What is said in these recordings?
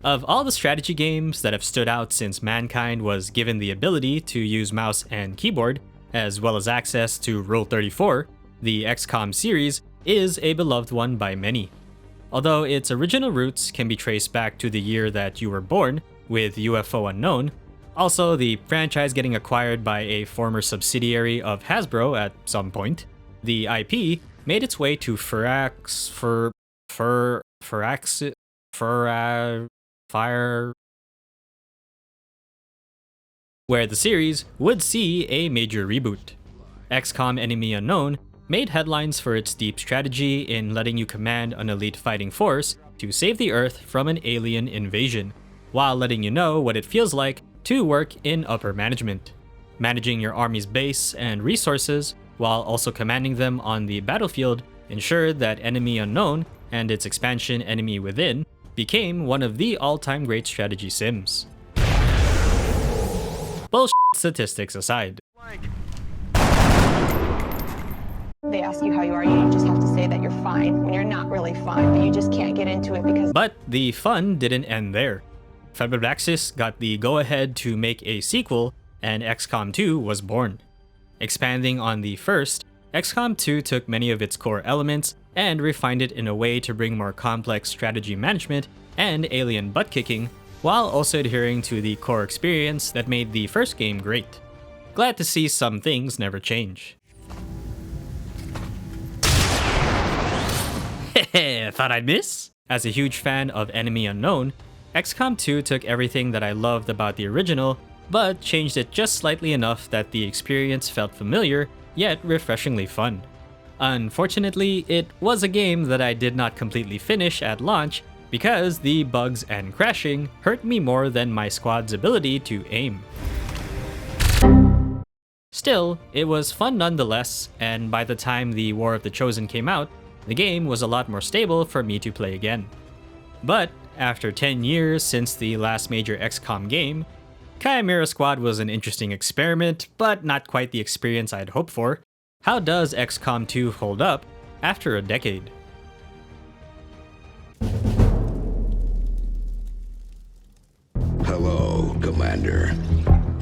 Of all the strategy games that have stood out since mankind was given the ability to use mouse and keyboard, as well as access to Rule 34, the XCOM series is a beloved one by many. Although its original roots can be traced back to the year that you were born, with UFO Unknown, also the franchise getting acquired by a former subsidiary of Hasbro at some point, the IP made its way to where the series would see a major reboot. XCOM Enemy Unknown made headlines for its deep strategy in letting you command an elite fighting force to save the Earth from an alien invasion, while letting you know what it feels like to work in upper management, managing your army's base and resources while also commanding them on the battlefield ensured that Enemy Unknown and its expansion Enemy Within became one of the all-time great strategy sims. Bullshit statistics aside. They ask you how you are, you just have to say that you're fine when you're not really fine, but you just can't get into it because... But the fun didn't end there. Fabraxis got the go-ahead to make a sequel, and XCOM 2 was born. Expanding on the first, XCOM 2 took many of its core elements and refined it in a way to bring more complex strategy management and alien butt-kicking, while also adhering to the core experience that made the first game great. Glad to see some things never change. Heh, thought I'd miss? As a huge fan of Enemy Unknown, XCOM 2 took everything that I loved about the original, but changed it just slightly enough that the experience felt familiar, yet refreshingly fun. Unfortunately, it was a game that I did not completely finish at launch because the bugs and crashing hurt me more than my squad's ability to aim. Still, it was fun nonetheless, and by the time the War of the Chosen came out, the game was a lot more stable for me to play again. But after 10 years since the last major XCOM game, Chimera Squad was an interesting experiment, but not quite the experience I'd hoped for. How does XCOM 2 hold up after a decade? Hello, Commander.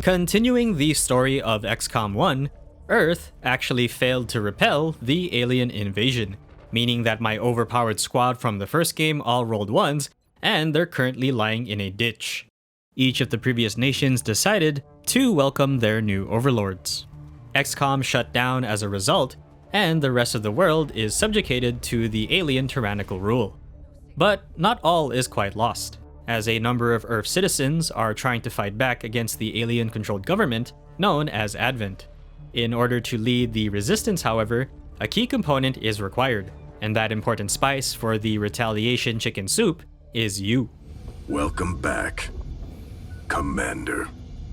Continuing the story of XCOM 1, Earth actually failed to repel the alien invasion, meaning that my overpowered squad from the first game all rolled ones, and they're currently lying in a ditch. Each of the previous nations decided to welcome their new overlords. XCOM shut down as a result, and the rest of the world is subjugated to the alien tyrannical rule. But not all is quite lost, as a number of Earth citizens are trying to fight back against the alien-controlled government known as Advent. In order to lead the resistance, however, a key component is required, and that important spice for the retaliation chicken soup is you. Welcome back, Commander.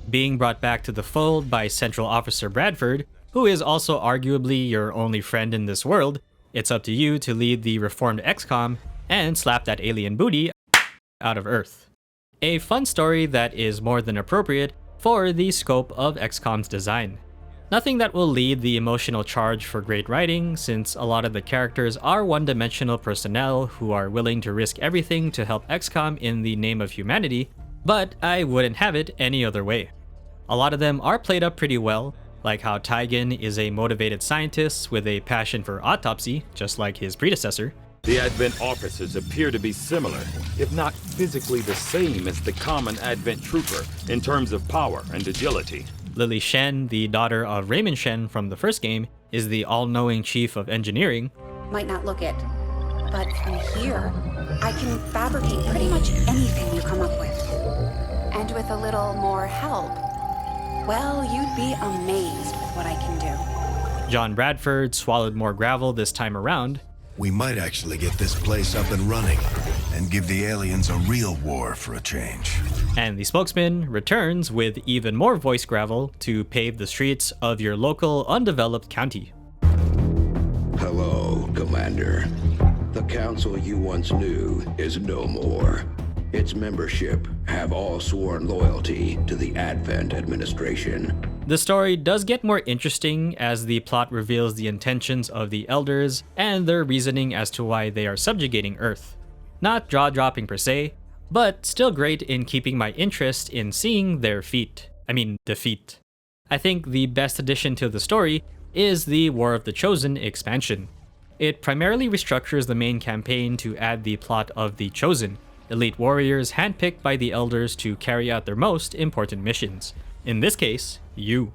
Being brought back to the fold by Central Officer Bradford, who is also arguably your only friend in this world, it's up to you to lead the reformed XCOM and slap that alien booty out of Earth. A fun story that is more than appropriate for the scope of XCOM's design. Nothing that will lead the emotional charge for great writing, since a lot of the characters are one-dimensional personnel who are willing to risk everything to help XCOM in the name of humanity, but I wouldn't have it any other way. A lot of them are played up pretty well, like how Tygan is a motivated scientist with a passion for autopsy, just like his predecessor. The Advent officers appear to be similar, if not physically the same as the common Advent trooper in terms of power and agility. Lily Shen, the daughter of Raymond Shen from the first game, is the all-knowing chief of engineering. Might not look it, but from here, I can fabricate pretty much anything you come up with. And with a little more help, well, you'd be amazed with what I can do. John Bradford swallowed more gravel this time around. We might actually get this place up and running and give the aliens a real war for a change. And the spokesman returns with even more voice gravel to pave the streets of your local undeveloped county. Hello, Commander. The council you once knew is no more. Its membership have all sworn loyalty to the Advent administration. The story does get more interesting as the plot reveals the intentions of the Elders and their reasoning as to why they are subjugating Earth. Not jaw-dropping per se, but still great in keeping my interest in seeing their defeat. I think the best addition to the story is the War of the Chosen expansion. It primarily restructures the main campaign to add the plot of the Chosen, elite warriors handpicked by the Elders to carry out their most important missions. In this case, you.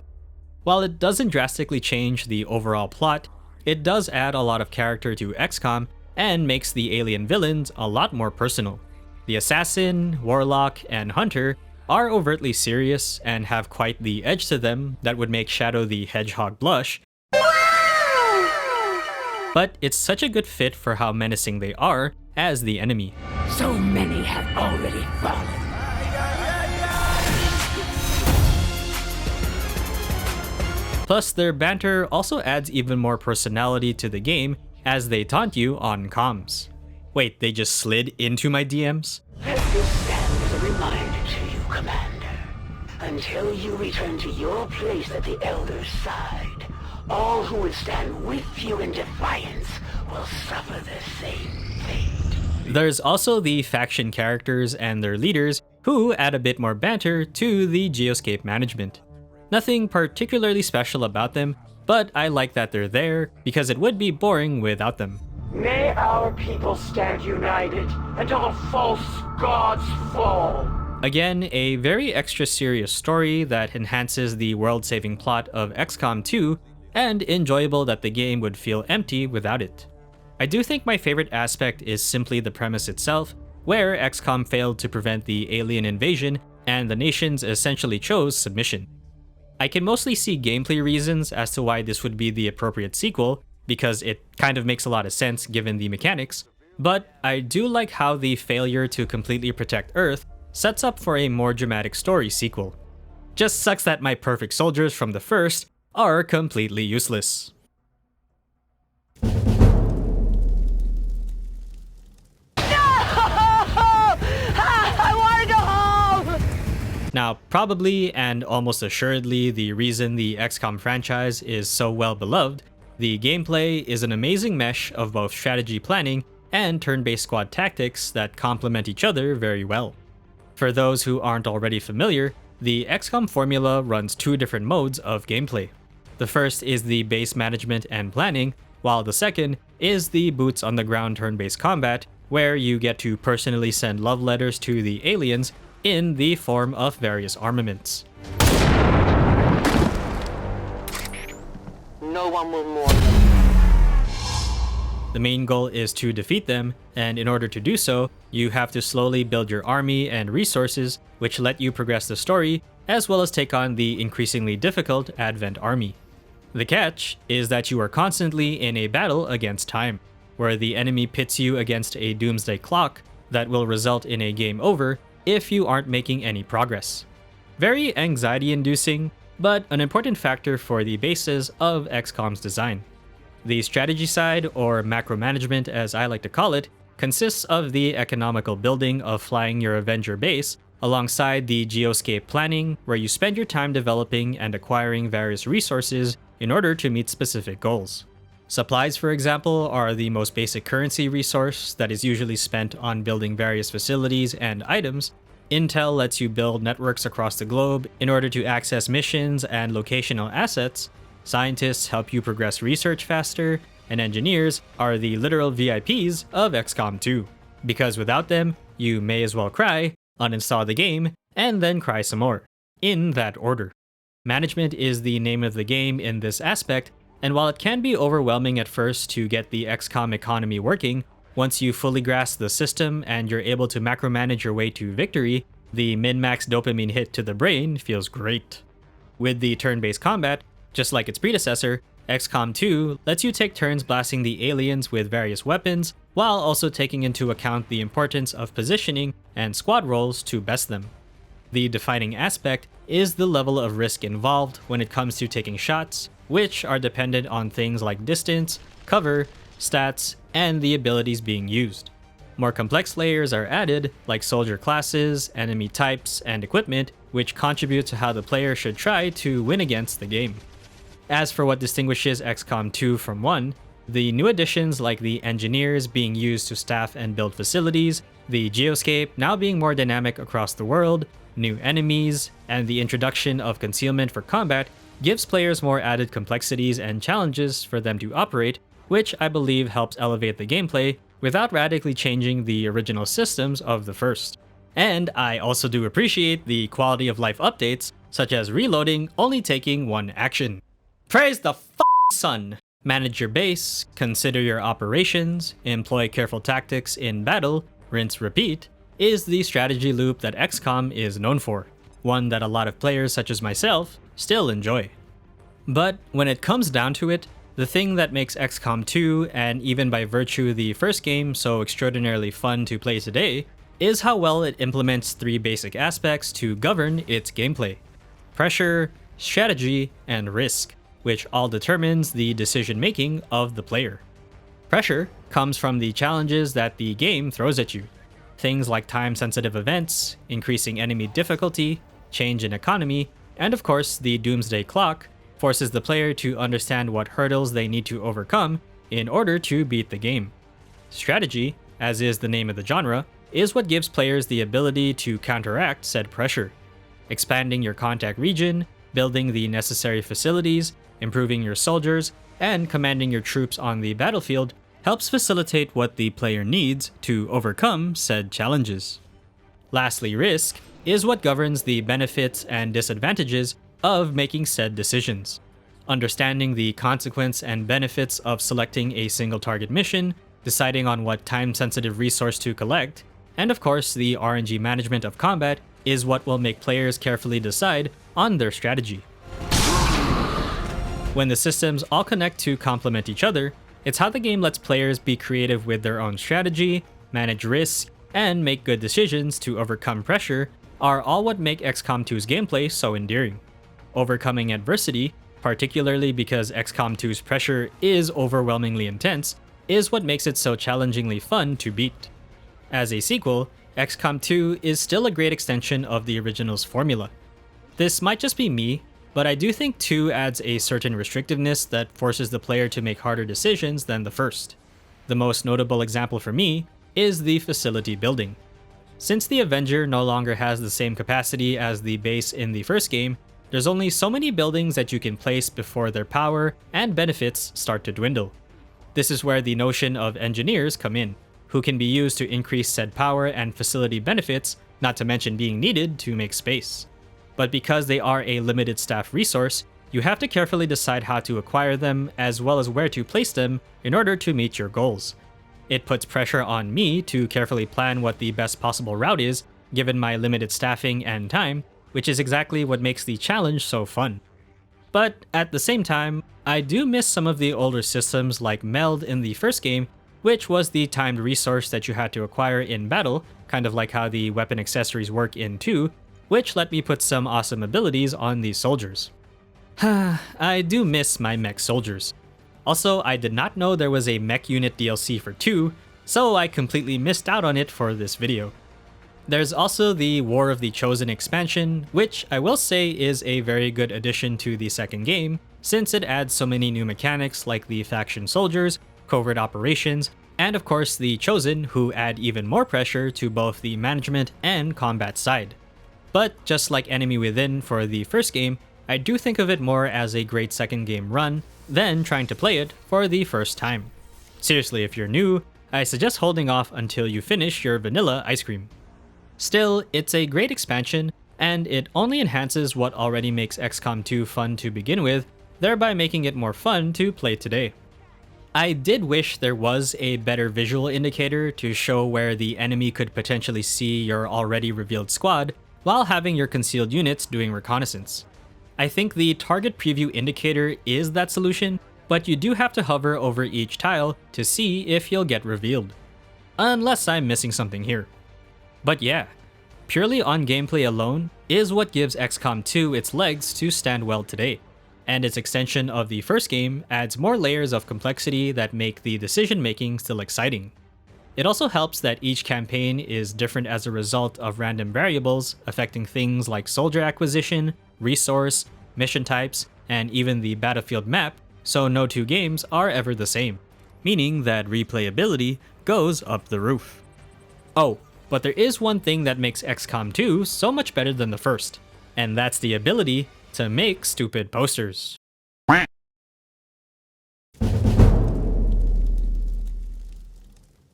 While it doesn't drastically change the overall plot, it does add a lot of character to XCOM and makes the alien villains a lot more personal. The Assassin, Warlock, and Hunter are overtly serious and have quite the edge to them that would make Shadow the Hedgehog blush. But it's such a good fit for how menacing they are as the enemy. So many have already fallen. Plus, their banter also adds even more personality to the game as they taunt you on comms. Wait, they just slid into my DMs? Let this stand as a reminder to you, Commander. Until you return to your place at the Elder's side, all who would stand with you in defiance will suffer the same fate. There's also the faction characters and their leaders who add a bit more banter to the geoscape management. Nothing particularly special about them, but I like that they're there because it would be boring without them. May our people stand united until the false gods fall. Again, a very extra serious story that enhances the world-saving plot of XCOM 2, and enjoyable that the game would feel empty without it. I do think my favorite aspect is simply the premise itself, where XCOM failed to prevent the alien invasion and the nations essentially chose submission. I can mostly see gameplay reasons as to why this would be the appropriate sequel, because it kind of makes a lot of sense given the mechanics, but I do like how the failure to completely protect Earth sets up for a more dramatic story sequel. Just sucks that my perfect soldiers from the first are completely useless. Now, probably and almost assuredly the reason the XCOM franchise is so well beloved, the gameplay is an amazing mesh of both strategy planning and turn-based squad tactics that complement each other very well. For those who aren't already familiar, the XCOM formula runs two different modes of gameplay. The first is the base management and planning, while the second is the boots on the ground turn-based combat, where you get to personally send love letters to the aliens in the form of various armaments. No one will mourn. The main goal is to defeat them, and in order to do so, you have to slowly build your army and resources, which let you progress the story, as well as take on the increasingly difficult Advent army. The catch is that you are constantly in a battle against time, where the enemy pits you against a doomsday clock that will result in a game over if you aren't making any progress. Very anxiety-inducing, but an important factor for the basis of XCOM's design. The strategy side, or macro management as I like to call it, consists of the economical building of flying your Avenger base, alongside the geoscape planning, where you spend your time developing and acquiring various resources in order to meet specific goals. Supplies, for example, are the most basic currency resource that is usually spent on building various facilities and items. Intel lets you build networks across the globe in order to access missions and locational assets. Scientists help you progress research faster, and engineers are the literal VIPs of XCOM 2. Because without them, you may as well cry, uninstall the game, and then cry some more. In that order. Management is the name of the game in this aspect, and while it can be overwhelming at first to get the XCOM economy working, once you fully grasp the system and you're able to macro-manage your way to victory, the min-max dopamine hit to the brain feels great. With the turn-based combat, just like its predecessor, XCOM 2 lets you take turns blasting the aliens with various weapons, while also taking into account the importance of positioning and squad roles to best them. The defining aspect is the level of risk involved when it comes to taking shots, which are dependent on things like distance, cover, stats, and the abilities being used. More complex layers are added, like soldier classes, enemy types, and equipment, which contribute to how the player should try to win against the game. As for what distinguishes XCOM 2 from 1, The new additions like the engineers being used to staff and build facilities, the geoscape now being more dynamic across the world, new enemies, and the introduction of concealment for combat gives players more added complexities and challenges for them to operate, which I believe helps elevate the gameplay without radically changing the original systems of the first. And I also do appreciate the quality of life updates, such as reloading only taking one action. Praise the sun! Manage your base, consider your operations, employ careful tactics in battle, rinse repeat, is the strategy loop that XCOM is known for, one that a lot of players such as myself still enjoy. But when it comes down to it, the thing that makes XCOM 2, and even by virtue the first game, so extraordinarily fun to play today, is how well it implements three basic aspects to govern its gameplay: pressure, strategy, and risk, which all determines the decision-making of the player. Pressure comes from the challenges that the game throws at you. Things like time-sensitive events, increasing enemy difficulty, change in economy, and of course the Doomsday Clock forces the player to understand what hurdles they need to overcome in order to beat the game. Strategy, as is the name of the genre, is what gives players the ability to counteract said pressure. Expanding your contact region, building the necessary facilities, improving your soldiers, and commanding your troops on the battlefield helps facilitate what the player needs to overcome said challenges. Lastly, risk is what governs the benefits and disadvantages of making said decisions. Understanding the consequence and benefits of selecting a single target mission, deciding on what time-sensitive resource to collect, and of course the RNG management of combat is what will make players carefully decide on their strategy. When the systems all connect to complement each other, it's how the game lets players be creative with their own strategy, manage risk, and make good decisions to overcome pressure are all what make XCOM 2's gameplay so endearing. Overcoming adversity, particularly because XCOM 2's pressure is overwhelmingly intense, is what makes it so challengingly fun to beat. As a sequel, XCOM 2 is still a great extension of the original's formula. This might just be me, but I do think 2 adds a certain restrictiveness that forces the player to make harder decisions than the first. The most notable example for me is the facility building. Since the Avenger no longer has the same capacity as the base in the first game, there's only so many buildings that you can place before their power and benefits start to dwindle. This is where the notion of engineers come in, who can be used to increase said power and facility benefits, not to mention being needed to make space. But because they are a limited staff resource, you have to carefully decide how to acquire them as well as where to place them in order to meet your goals. It puts pressure on me to carefully plan what the best possible route is, given my limited staffing and time, which is exactly what makes the challenge so fun. But at the same time, I do miss some of the older systems like Meld in the first game, which was the timed resource that you had to acquire in battle, kind of like how the weapon accessories work in 2, which let me put some awesome abilities on these soldiers. I do miss my mech soldiers. Also, I did not know there was a mech unit DLC for 2, so I completely missed out on it for this video. There's also the War of the Chosen expansion, which I will say is a very good addition to the second game, since it adds so many new mechanics like the faction soldiers, covert operations, and of course the Chosen, who add even more pressure to both the management and combat side. But just like Enemy Within for the first game, I do think of it more as a great second game run than trying to play it for the first time. Seriously, if you're new, I suggest holding off until you finish your vanilla ice cream. Still, it's a great expansion, and it only enhances what already makes XCOM 2 fun to begin with, thereby making it more fun to play today. I did wish there was a better visual indicator to show where the enemy could potentially see your already revealed squad, while having your concealed units doing reconnaissance. I think the target preview indicator is that solution, but you do have to hover over each tile to see if you'll get revealed. Unless I'm missing something here. But yeah, purely on gameplay alone is what gives XCOM 2 its legs to stand well today, and its extension of the first game adds more layers of complexity that make the decision making still exciting. It also helps that each campaign is different as a result of random variables affecting things like soldier acquisition, resource, mission types, and even the battlefield map, so no two games are ever the same. meaning that replayability goes up the roof. Oh, but there is one thing that makes XCOM 2 so much better than the first, and that's the ability to make stupid posters.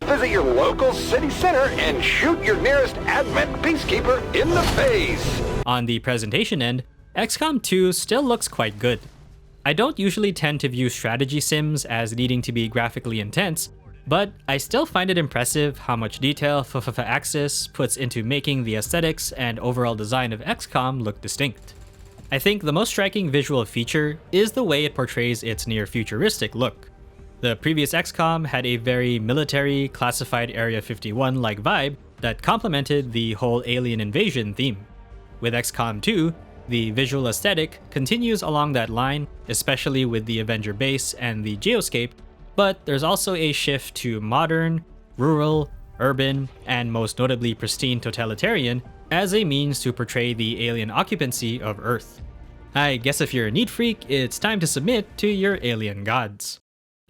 Visit your local city center and shoot your nearest Advent Peacekeeper in the face! On the presentation end, XCOM 2 still looks quite good. I don't usually tend to view strategy sims as needing to be graphically intense, but I still find it impressive how much detail Axis puts into making the aesthetics and overall design of XCOM look distinct. I think the most striking visual feature is the way it portrays its near-futuristic look. The previous XCOM had a very military, classified Area 51-like vibe that complemented the whole alien invasion theme. With XCOM 2, the visual aesthetic continues along that line, especially with the Avenger base and the geoscape, but there's also a shift to modern, rural, urban, and most notably pristine totalitarian as a means to portray the alien occupancy of Earth. I guess if you're a neat freak, it's time to submit to your alien gods.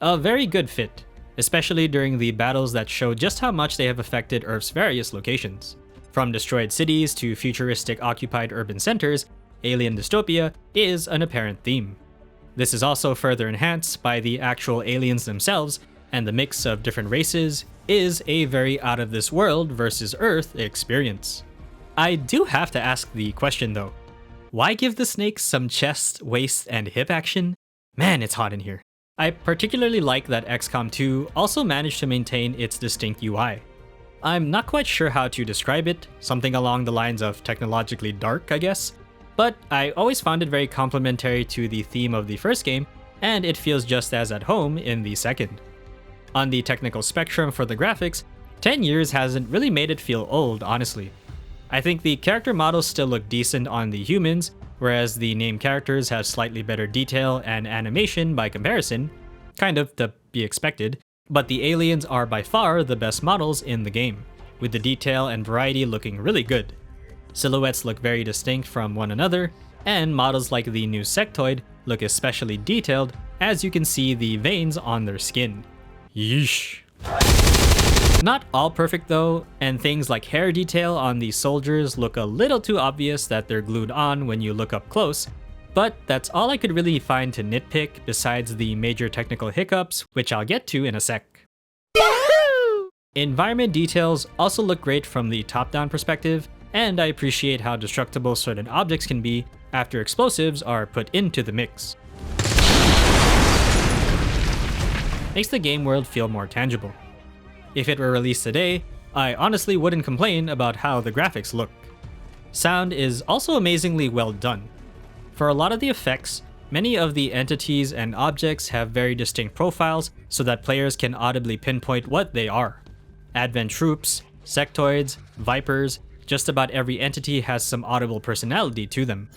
A very good fit, especially during the battles that show just how much they have affected Earth's various locations. From destroyed cities to futuristic occupied urban centers, alien dystopia is an apparent theme. This is also further enhanced by the actual aliens themselves, and the mix of different races is a very out-of-this-world versus Earth experience. I do have to ask the question though, why give the snakes some chest, waist, and hip action? Man, it's hot in here. I particularly like that XCOM 2 also managed to maintain its distinct UI. I'm not quite sure how to describe it, something along the lines of technologically dark, I guess, but I always found it very complementary to the theme of the first game, and it feels just as at home in the second. On the technical spectrum for the graphics, 10 years hasn't really made it feel old, honestly. I think the character models still look decent on the humans, whereas the named characters have slightly better detail and animation by comparison, kind of to be expected, but the aliens are by far the best models in the game, with the detail and variety looking really good. Silhouettes look very distinct from one another, and models like the new sectoid look especially detailed as you can see the veins on their skin. Yeesh. Not all perfect though, and things like hair detail on the soldiers look a little too obvious that they're glued on when you look up close, but that's all I could really find to nitpick besides the major technical hiccups, which I'll get to in a sec. Environment details also look great from the top-down perspective, and I appreciate how destructible certain objects can be after explosives are put into the mix. Makes the game world feel more tangible. If it were released today, I honestly wouldn't complain about how the graphics look. Sound is also amazingly well done. For a lot of the effects, many of the entities and objects have very distinct profiles so that players can audibly pinpoint what they are. Advent troops, sectoids, vipers, just about every entity has some audible personality to them.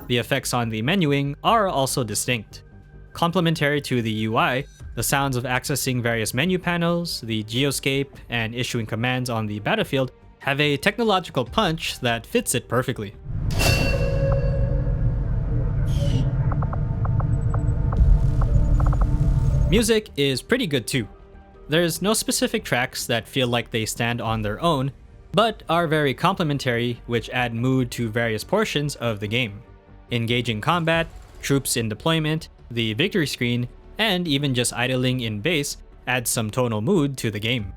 The effects on the menuing are also distinct. Complementary to the UI, the sounds of accessing various menu panels, the geoscape, and issuing commands on the battlefield have a technological punch that fits it perfectly. Music is pretty good too. There's no specific tracks that feel like they stand on their own, but are very complementary, which add mood to various portions of the game. Engaging combat, troops in deployment, the victory screen, and even just idling in base adds some tonal mood to the game.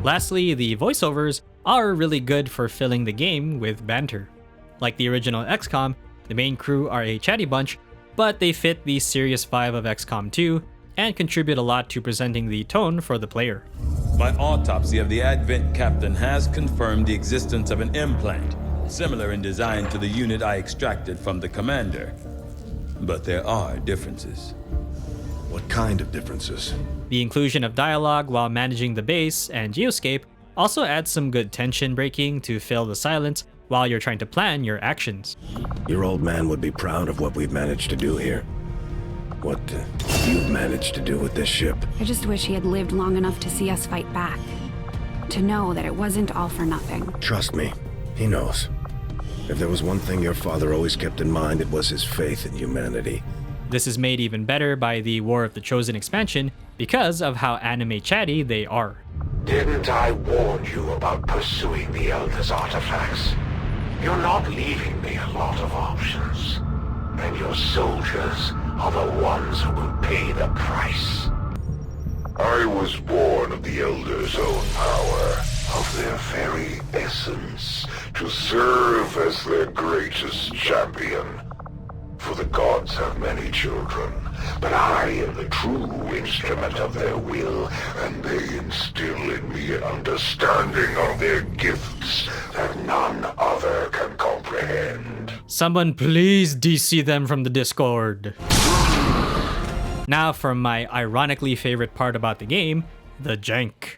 Lastly, the voiceovers are really good for filling the game with banter. Like the original XCOM, the main crew are a chatty bunch, but they fit the serious vibe of XCOM 2 and contribute a lot to presenting the tone for the player. My autopsy of the Advent captain has confirmed the existence of an implant, similar in design to the unit I extracted from the commander. But there are differences. What kind of differences? The inclusion of dialogue while managing the base and geoscape also adds some good tension breaking to fill the silence while you're trying to plan your actions. Your old man would be proud of what we've managed to do here. What you've managed to do with this ship? I just wish he had lived long enough to see us fight back. To know that it wasn't all for nothing. Trust me, he knows. If there was one thing your father always kept in mind, it was his faith in humanity. This is made even better by the War of the Chosen expansion because of how anime chatty they are. Didn't I warn you about pursuing the Elder's artifacts? You're not leaving me a lot of options. And your soldiers are the ones who will pay the price. I was born of the Elder's own power, of their very essence, to serve as their greatest champion. For the gods have many children, but I am the true instrument of their will, and they instill in me an understanding of their gifts that none other can comprehend. Someone please DC them from the Discord. Now for my ironically favorite part about the game, the jank.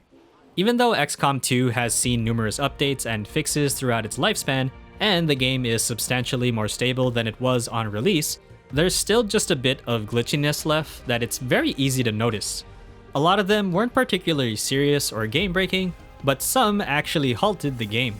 Even though XCOM 2 has seen numerous updates and fixes throughout its lifespan, and the game is substantially more stable than it was on release, there's still just a bit of glitchiness left that it's very easy to notice. A lot of them weren't particularly serious or game-breaking, but some actually halted the game.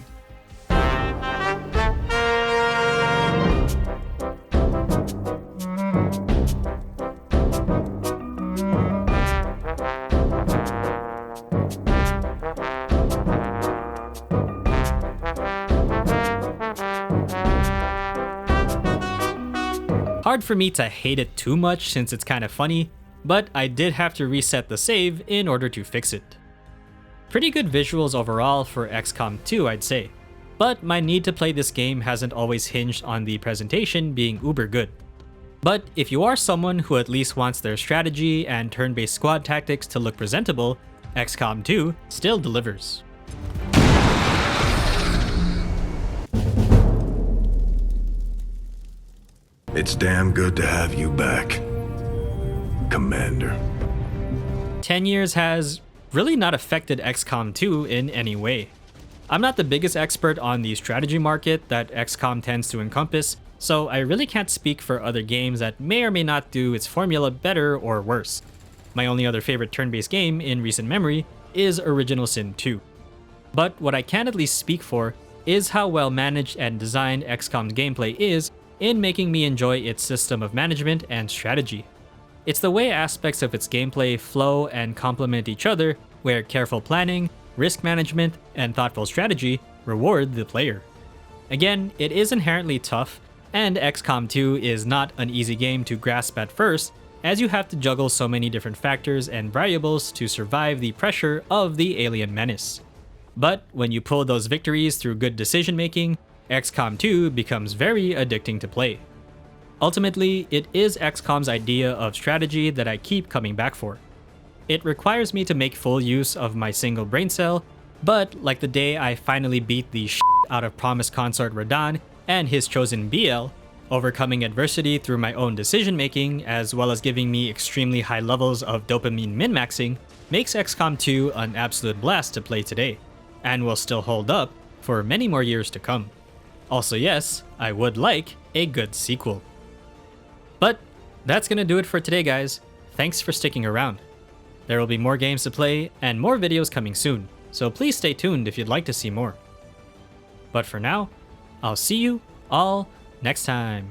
Hard for me to hate it too much since it's kind of funny, but I did have to reset the save in order to fix it. Pretty good visuals overall for XCOM 2, I'd say, but my need to play this game hasn't always hinged on the presentation being uber good. But if you are someone who at least wants their strategy and turn-based squad tactics to look presentable, XCOM 2 still delivers. It's damn good to have you back, Commander. 10 years has really not affected XCOM 2 in any way. I'm not the biggest expert on the strategy market that XCOM tends to encompass, so I really can't speak for other games that may or may not do its formula better or worse. My only other favorite turn-based game in recent memory is Original Sin 2. But what I can at least speak for is how well managed and designed XCOM's gameplay is in making me enjoy its system of management and strategy. It's the way aspects of its gameplay flow and complement each other, where careful planning, risk management, and thoughtful strategy reward the player. Again, it is inherently tough, and XCOM 2 is not an easy game to grasp at first, as you have to juggle so many different factors and variables to survive the pressure of the alien menace. But when you pull those victories through good decision making, XCOM 2 becomes very addicting to play. Ultimately, it is XCOM's idea of strategy that I keep coming back for. It requires me to make full use of my single brain cell, but like the day I finally beat the shit out of Promised Consort Radahn and his chosen BL, overcoming adversity through my own decision making as well as giving me extremely high levels of dopamine min-maxing makes XCOM 2 an absolute blast to play today, and will still hold up for many more years to come. Also yes, I would like a good sequel. But that's gonna do it for today, guys. Thanks for sticking around. There will be more games to play and more videos coming soon, so please stay tuned if you'd like to see more. But for now, I'll see you all next time.